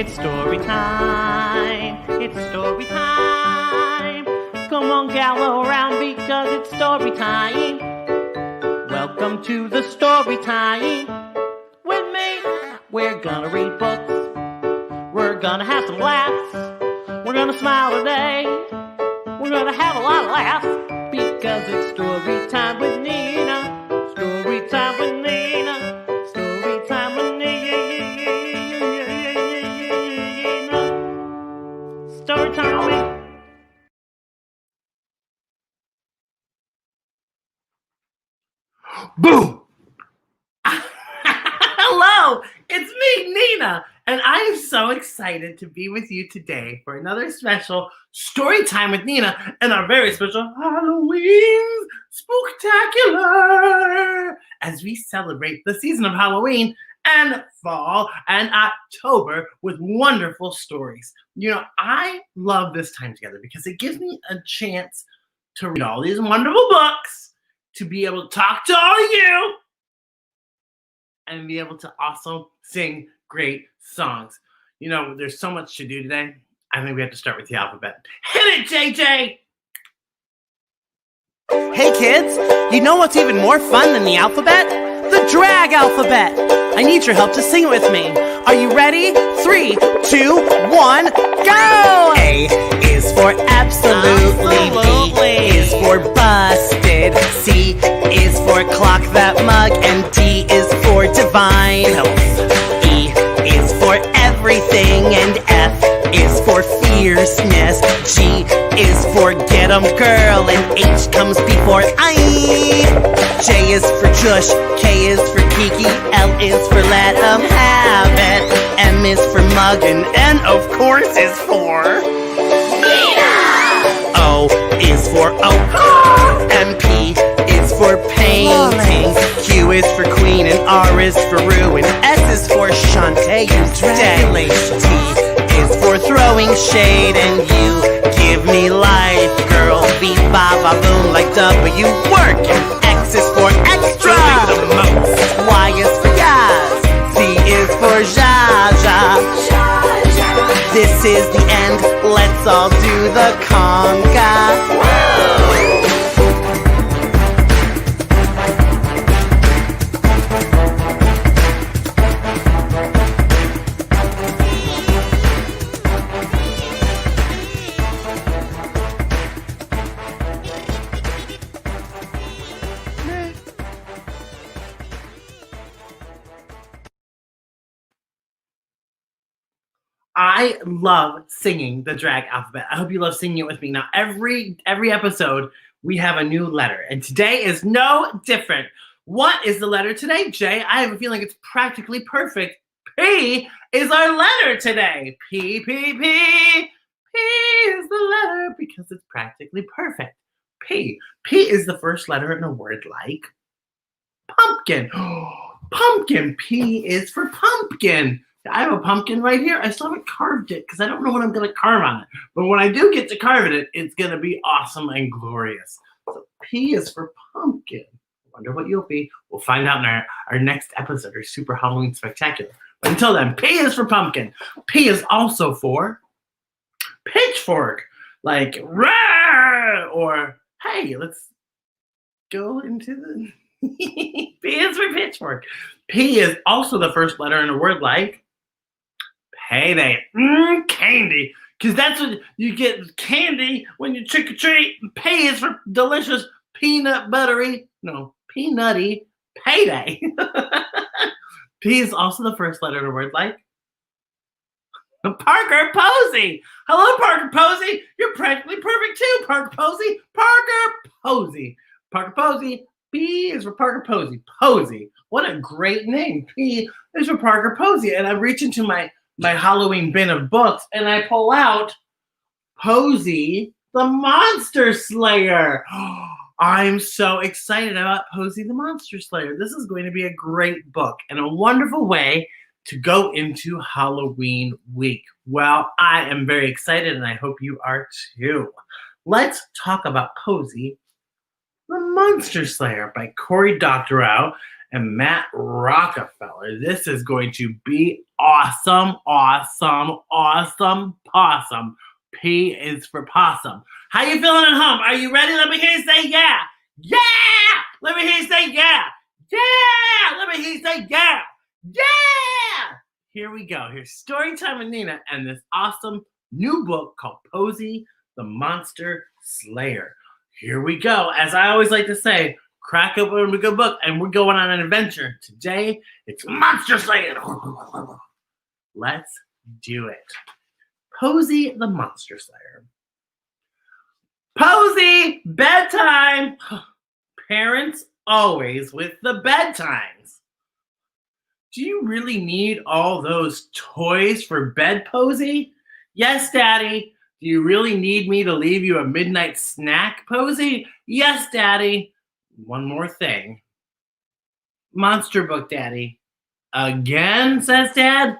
It's story time. It's story time. Come on, gather around because it's story time. Welcome to the story time. With me, we're gonna read books. We're gonna have some laughs. We're gonna smile today. We're gonna have a lot of laughs because it's story time with Nina. Story time with Nina. Story time with Nina. Story time with me. Boom! Hello, it's me, Nina, and I am so excited to be with you today for another special story time with Nina and our very special Halloween spooktacular as we celebrate the season of Halloween and fall and October with wonderful stories. You know, I love this time together because it gives me a chance to read all these wonderful books, to be able to talk to all of you, and be able to also sing great songs. You know, there's so much to do today. I think we have to start with the alphabet. Hit it, JJ! Hey kids, you know what's even more fun than the alphabet? The drag alphabet! I need your help to sing it with me. Are you ready? 3, 2, 1, go! A is for absolutely. B is for busted. C is for clock that mug. And D is for divine. E is for everything. And F is for fierceness. G is for get 'em girl. And H comes before I. J is for Jush. K is for Kiki. L is for let 'em have it. M is for mug. And N of course is for Nina. O is for oak. And P is for painting. Q is for queen. And R is for ruin. S is for Shantae. Day. T is for throwing shade. And U give me life, girl. Beep, ba, ba, boom like W working. X is for extra. Y is for yes. Z is for Jaja. This is the end. Let's all do the conga. I love singing the drag alphabet. I hope you love singing it with me. Now, every episode, we have a new letter, and today is no different. What is the letter today, Jay? I have a feeling it's practically perfect. P is our letter today. P, P, P. P is the letter because it's practically perfect. P. P is the first letter in a word like pumpkin. Pumpkin. P is for pumpkin. I have a pumpkin right here. I still haven't carved it because I don't know what I'm going to carve on it. But when I do get to carve it, it's going to be awesome and glorious. So P is for pumpkin. I wonder what you'll be. We'll find out in our next episode, our Super Halloween Spectacular. But until then, P is for pumpkin. P is also for pitchfork. Like, rah! Or, hey, let's go into the... P is for pitchfork. P is also the first letter in a word like payday. Candy. Because that's what you get, candy when you trick or treat. P is for delicious peanutty payday. P is also the first letter in a word like Parker Posey. Hello, Parker Posey. You're practically perfect too, Parker Posey. Parker Posey. Parker Posey. P is for Parker Posey. Posey. What a great name. P is for Parker Posey. And I reach into my Halloween bin of books and I pull out Poesy the Monster Slayer. I'm so excited about Poesy the Monster Slayer. This is going to be a great book and a wonderful way to go into Halloween week. Well, I am very excited and I hope you are too. Let's talk about Poesy the Monster Slayer by Cory Doctorow and Matt Rockefeller. This is going to be awesome, awesome, awesome, possum. P is for possum. How you feeling at home? Are you ready? Let me hear you say yeah. Yeah! Let me hear you say yeah. Yeah! Let me hear you say yeah. Yeah! Here we go. Here's story time with Nina and this awesome new book called Poesy the Monster Slayer. Here we go. As I always like to say, crack open a good book and we're going on an adventure. Today, it's Monster Slayer. Let's do it. Poesy the Monster Slayer. Posy, bedtime. Parents always with the bedtimes. Do you really need all those toys for bed, Posy? Yes, Daddy. Do you really need me to leave you a midnight snack, Posy? Yes, Daddy. One more thing. Monster book, Daddy. Again, says Dad.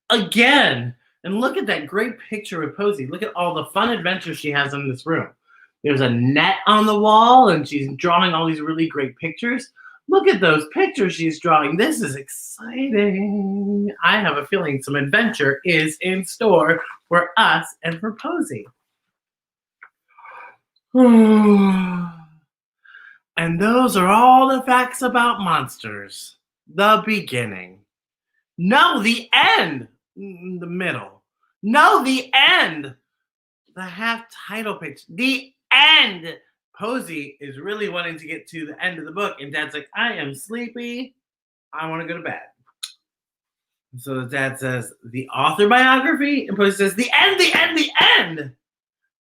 Again. And look at that great picture with Posy. Look at all the fun adventures she has in this room. There's a net on the wall, and she's drawing all these really great pictures. Look at those pictures she's drawing. This is exciting. I have a feeling some adventure is in store for us and for Posy. And those are all the facts about monsters. The beginning. No, the end. The middle. No, the end. The half title page. The end. Posy is really wanting to get to the end of the book, and Dad's like, I am sleepy. I want to go to bed. So the Dad says, the author biography? And Posy says, the end, the end, the end.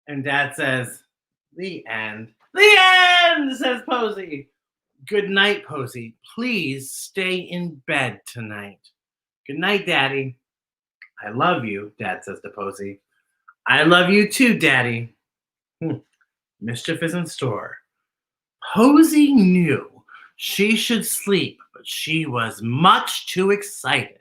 And Dad says, the end. The end, says Posy. Good night, Posy. Please stay in bed tonight. Good night, Daddy. I love you, Dad says to Posy. I love you too, Daddy. Mischief is in store. Posy knew she should sleep, but she was much too excited.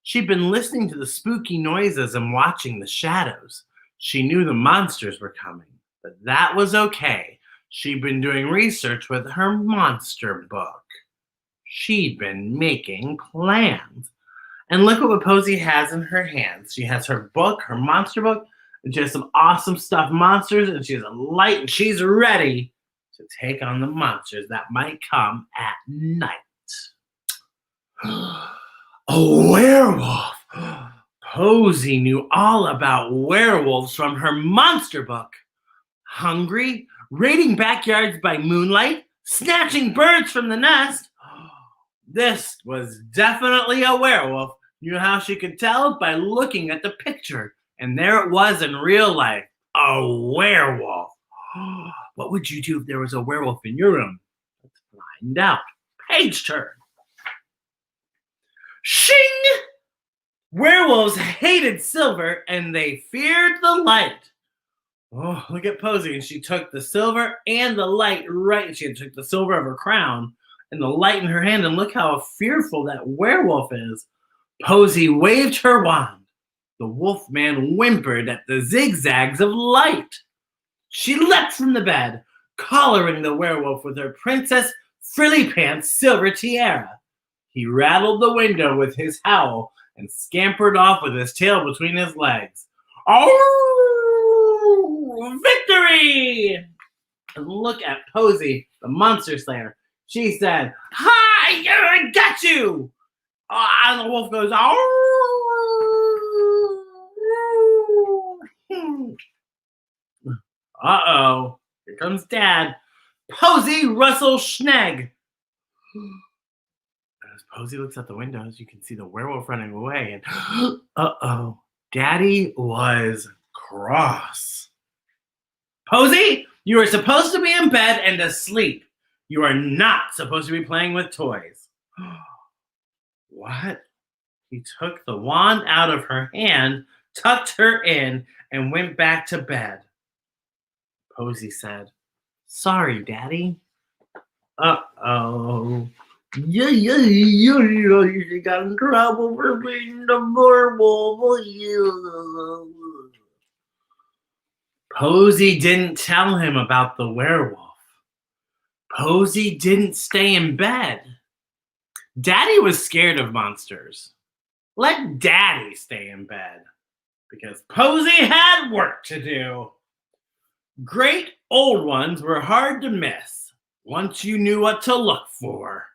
She'd been listening to the spooky noises and watching the shadows. She knew the monsters were coming, but that was okay. She'd been doing research with her monster book. She'd been making plans. And look at what Posy has in her hands. She has her book, her monster book, and she has some awesome stuffed monsters, and she has a light, and she's ready to take on the monsters that might come at night. A werewolf! Posy knew all about werewolves from her monster book. Hungry, raiding backyards by moonlight, snatching birds from the nest. This was definitely a werewolf. You know how she could tell? By looking at the picture. And there it was in real life, a werewolf. What would you do if there was a werewolf in your room? Let's find out. Page turn. Shing! Werewolves hated silver and they feared the light. Oh, look at Posy. And she took the silver and the light right. She took the silver of her crown and the light in her hand. And look how fearful that werewolf is. Posy waved her wand. The wolf man whimpered at the zigzags of light. She leapt from the bed, collaring the werewolf with her Princess Frilly Pants silver tiara. He rattled the window with his howl and scampered off with his tail between his legs. Oh, victory! And look at Posy, the Monster Slayer. She said, hi, I got you! And the wolf goes, oh! Uh-oh, here comes Dad. Posy Russell Schnegg. As Posy looks out the windows, you can see the werewolf running away. And uh-oh, Daddy was cross. Posy, you are supposed to be in bed and asleep. You are not supposed to be playing with toys. What? He took the wand out of her hand, tucked her in, and went back to bed. Posy said, sorry, Daddy. Uh-oh. You got in trouble for being the werewolf. Posy didn't tell him about the werewolf. Posy didn't stay in bed. Daddy was scared of monsters. Let Daddy stay in bed because Posy had work to do. Great old ones were hard to miss once you knew what to look for.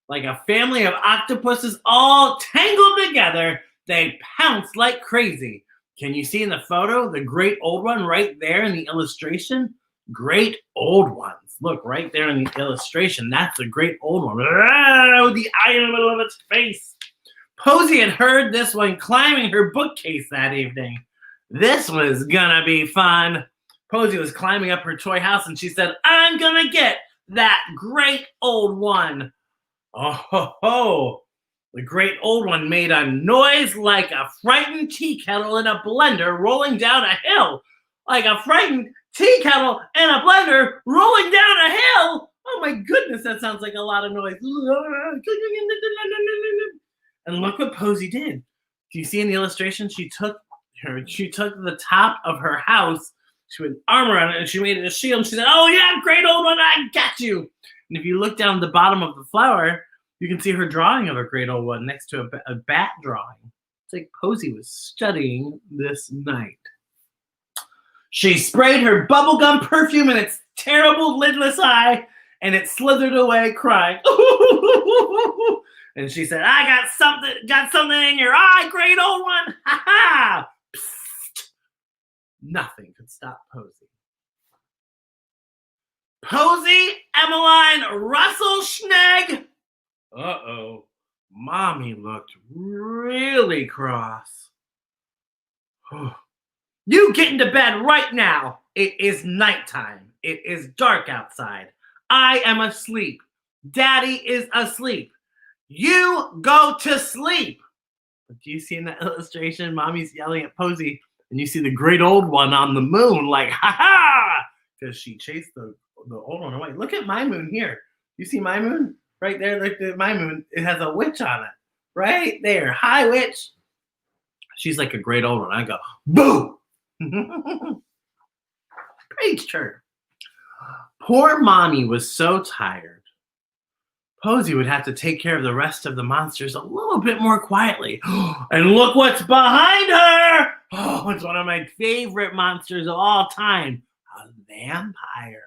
Like a family of octopuses all tangled together, they pounced like crazy. Can you see in the photo the great old one right there in the illustration? Great old ones. Look right there in the illustration. That's the great old one. With the eye in the middle of its face. Posy had heard this one climbing her bookcase that evening. This was gonna be fun. Posy was climbing up her toy house and she said, I'm gonna get that great old one. Oh ho ho! The great old one made a noise like a frightened tea kettle in a blender rolling down a hill. Like a frightened tea kettle and a blender rolling down a hill. Oh my goodness, that sounds like a lot of noise. And look what Posy did. Do you see in the illustration? She took the top of her house, she put armor on it, and she made it a shield. And she said, oh yeah, great old one, I got you. And if you look down the bottom of the flower, you can see her drawing of a great old one next to a bat drawing. It's like Posy was studying this night. She sprayed her bubblegum perfume in its terrible lidless eye, and it slithered away crying. And she said, I got something in your eye, great old one. Ha ha! Psst. Nothing could stop Posy. Posy Emmeline Russell Schnegg. Uh-oh. Mommy looked really cross. You get into bed right now. It is nighttime. It is dark outside. I am asleep. Daddy is asleep. You go to sleep. But do you see in that illustration, Mommy's yelling at Posy, and you see the great old one on the moon, like, ha-ha! Because she chased the old one away. Look at my moon here. You see my moon? Right there, like my moon, it has a witch on it. Right there. Hi, witch. She's like a great old one. I go, boo! Page turn. Poor Mommy was so tired. Posy would have to take care of the rest of the monsters a little bit more quietly. And look what's behind her! Oh, it's one of my favorite monsters of all time. A vampire.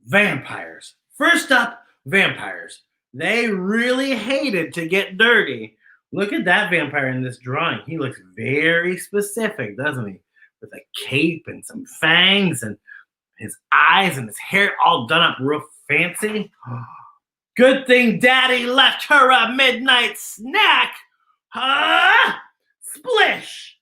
Vampires. First up, vampires. They really hated to get dirty. Look at that vampire in this drawing. He looks very specific, doesn't he? With a cape and some fangs and his eyes and his hair all done up real fancy. Good thing Daddy left her a midnight snack. Splish!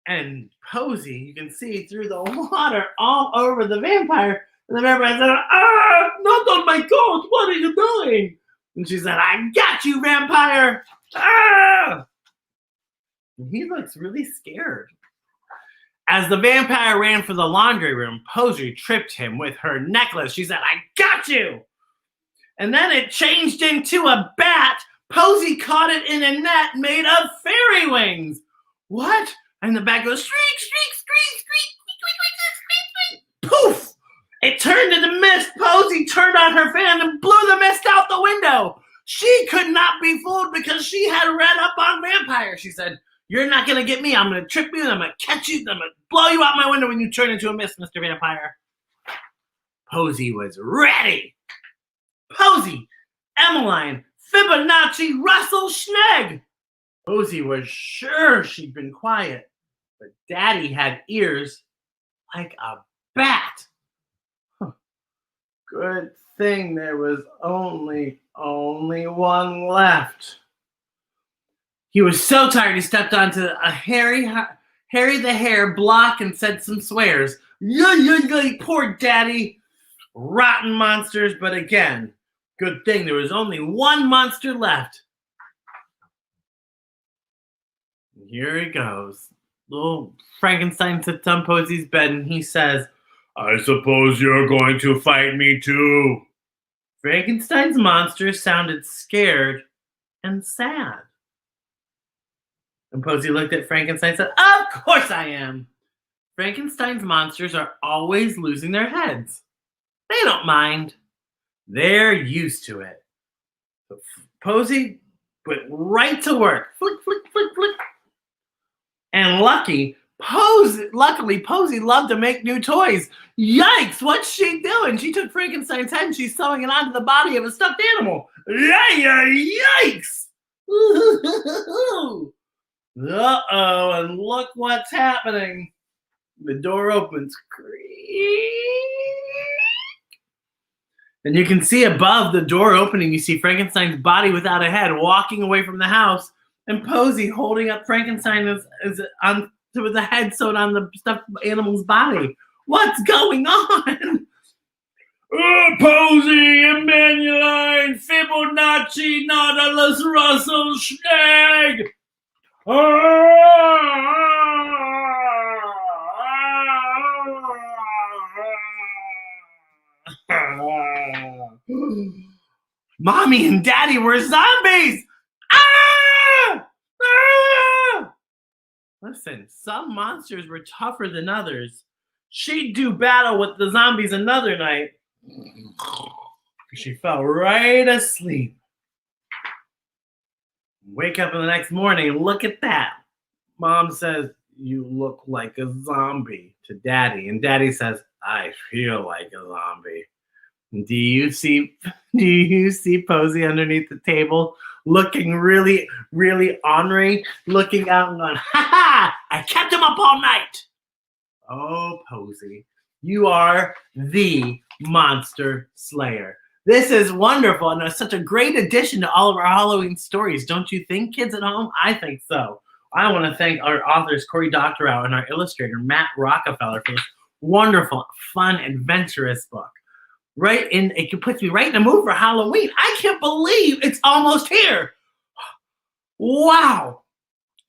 And Posy, you can see through the water all over the vampire. And the vampire said, not on my coat. What are you doing? And she said, I got you, vampire. And he looks really scared. As the vampire ran for the laundry room, Posy tripped him with her necklace. She said, I got you. And then it changed into a bat. Posy caught it in a net made of fairy wings. What? And the bat goes, shriek, shriek, shriek, shriek, shriek, shriek, shriek, shriek. Poof! It turned into mist. Posy turned on her fan and blew the mist out the window. She could not be fooled because she had read up on vampires. She said, you're not going to get me. I'm going to trip you. I'm going to catch you. I'm going to blow you out my window when you turn into a mist, Mr. Vampire. Posy was ready. Posy, Emmeline, Fibonacci, Russell Schnegg. Posy was sure she'd been quiet, but Daddy had ears like a bat. Good thing there was only one left. He was so tired he stepped onto a Harry the Hare block and said some swears. Poor Daddy. Rotten monsters, but again, good thing there was only one monster left. And here he goes. Little Frankenstein sits on Posy's bed and he says, I suppose you're going to fight me too. Frankenstein's monster sounded scared and sad. And Posy looked at Frankenstein and said, of course I am. Frankenstein's monsters are always losing their heads. They don't mind. They're used to it. So Posy went right to work. Flick, flick, flick, flick. And luckily, Posy loved to make new toys. Yikes, what's she doing? She took Frankenstein's head and she's sewing it onto the body of a stuffed animal. Yikes! Uh-oh, and look what's happening. The door opens. And you can see above the door opening, you see Frankenstein's body without a head walking away from the house, and Posy holding up Frankenstein with the head sewn on the stuffed animal's body. What's going on? Posy, Emmanueline, Fibonacci, Nautilus, Russell, Schnegg. Mommy and Daddy were zombies! Ah! Ah! Listen, some monsters were tougher than others. She'd do battle with the zombies another night. She fell right asleep. Wake up in the next morning and look at that. Mom says, "You look like a zombie," to Daddy. And Daddy says, "I feel like a zombie." Do you see Posy underneath the table, looking really, really ornery, looking out and going, "Ha ha! I kept him up all night." Oh, Posy, you are the Monster Slayer. This is wonderful, and it's such a great addition to all of our Halloween stories. Don't you think, kids at home? I think so. I want to thank our authors, Cory Doctorow, and our illustrator, Matt Rockefeller, for this wonderful, fun, adventurous book. It puts me right in the mood for Halloween. I can't believe it's almost here. Wow.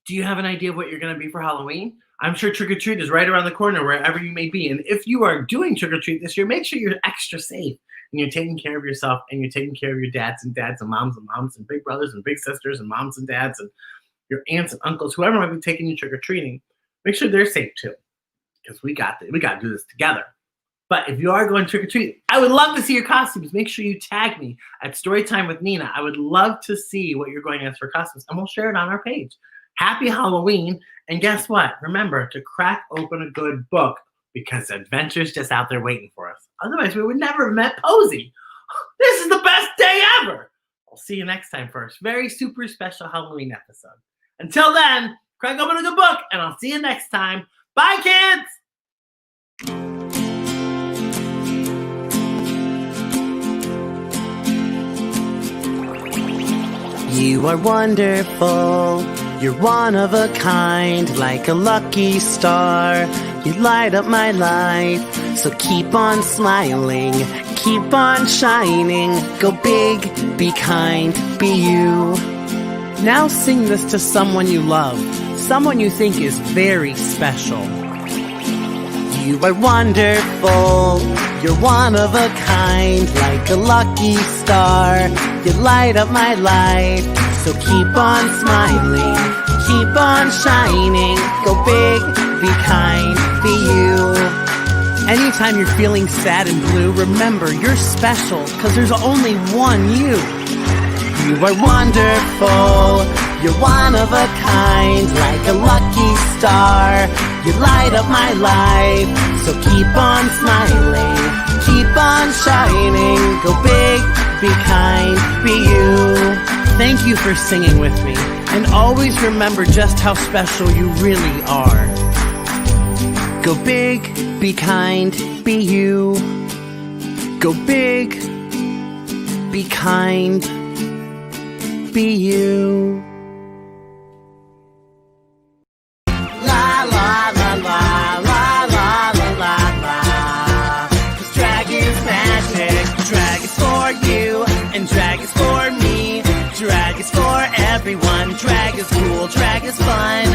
Do you have an idea of what you're going to be for Halloween? I'm sure trick-or-treat is right around the corner wherever you may be. And if you are doing trick-or-treat this year, make sure you're extra safe and you're taking care of yourself and you're taking care of your dads and moms and big brothers and big sisters and moms and dads and your aunts and uncles, whoever might be taking you trick-or-treating. Make sure they're safe too, because we got to do this together. But if you are going trick-or-treat, I would love to see your costumes. Make sure you tag me at Storytime with Nina. I would love to see what you're going as for costumes, and we'll share it on our page. Happy Halloween, and guess what? Remember to crack open a good book, because adventure's just out there waiting for us. Otherwise, we would never have met Posy. This is the best day ever. I'll see you next time for a very super special Halloween episode. Until then, crack open a good book, and I'll see you next time. Bye, kids! You are wonderful, you're one of a kind, like a lucky star. You light up my life, so keep on smiling, keep on shining. Go big, be kind, be you. Now sing this to someone you love, someone you think is very special. You are wonderful, you're one of a kind, like a lucky star. You light up my life, so keep on smiling, keep on shining. Go big, be kind, be you. Anytime you're feeling sad and blue, remember you're special, 'cause there's only one you. You are wonderful, you're one of a kind, like a lucky star. You light up my life, so keep on smiling, keep on shining. Go big, be kind, be you. Thank you for singing with me, and always remember just how special you really are. Go big, be kind, be you. Go big, be kind, be you. La la la la la la la la la. 'Cause drag is magic, drag is for you, and drag is for me. Drag is for everyone, drag is cool, drag is fun.